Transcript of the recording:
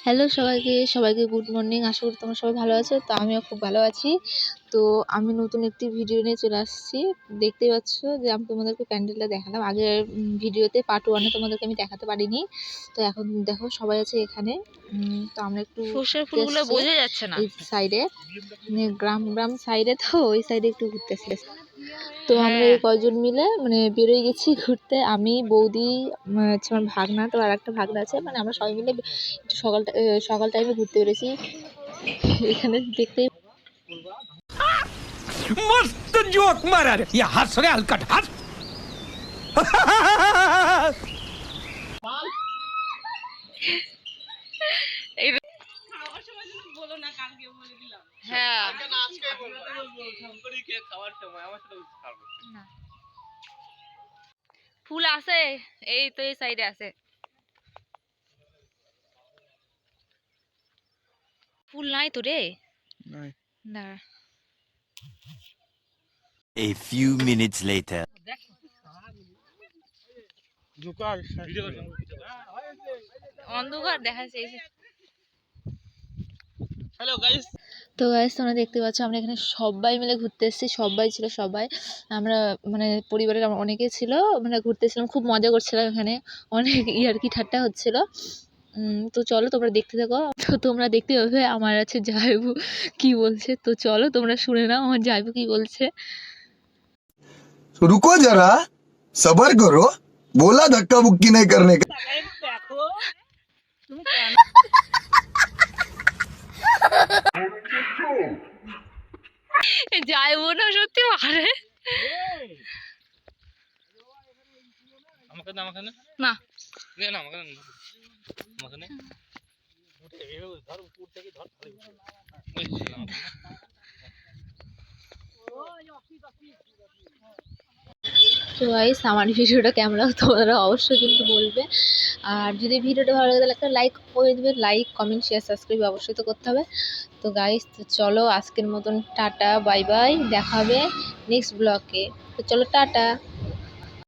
Hello সবাইকে, সবাইকে good morning. আশা করি তোমরা সবাই ভালো আছো। তো আমিও খুব ভালো আছি। তো আমি নতুন একটি ভিডিও নিয়ে চলে আসছি। দেখতেই পাচ্ছ যে আমি তোমাদেরকে প্যান্ডেলটা দেখালাম। আগের ভিডিওতে পার্ট 1 এ তোমাদেরকে আমি দেখাতে পারিনি। তো এখন দেখো সবাই আছে এখানে। তো আমরা একটু সর্ষের ফুলগুলো বোঝা যাচ্ছে না। এই সাইডে গ্রাম সাইডে, তো ওই সাইডে একটু ঘুরতে এসেছি। তো আমরা এই কয়জন মিলে বেরোয় গেছি ঘুরতে। আমি, বৌদি, হচ্ছে আমার ভাগনা, তো আর একটা ভাগনা আছে। আমরা সবাই মিলে একটু সকাল টাইমে ঘুরতে বেরোছি। এখানে দেখতেই मस्त जोक मारा रे ये हंस रे हलकट हंस ফুল আছে, এই তো এই সাইডে আছে। ফুল নাই তো রে, না। A few minutes later. অন্ধকার দেখা যাচ্ছে। তো গাইস, তোমরা দেখতে পাচ্ছ আমরা এখানে সবাই মিলে ঘুরতে এসেছি। সবাই ছিল, সবাই আমরা পরিবারের অনেকেই ছিল। ঘুরতে এসেছিলাম, খুব মজা করছিলাম। এখানে অনেক ইয়ার্কি ঠাট্টা হচ্ছিল। তো চলো তোমরা দেখতে থাকো। তো তোমরা দেখতে পাবে আমার আছে জায়বু কি বলছে। তো চলো তোমরা শুনে নাও আমার জায়বু কি বলছে। रुको जरा सबर करो बोला धक्का बुक्की नहीं करने का যাইবো না, সত্যি পারে না। তো গাইস, আমার ভিডিওটা কেমন লাগলো তোমরা অবশ্যই কিন্তু বলবে। আর যদি ভিডিওটা ভালো লাগে তাহলে একটা লাইক করে দেবে। লাইক, কমেন্ট, শেয়ার, সাবস্ক্রাইব অবশ্যই তো করতে হবে। তো গাইস, তো চলো আজকের মতন টাটা, বাই বাই। দেখা হবে নেক্সট ব্লগে। তো চলো টাটা।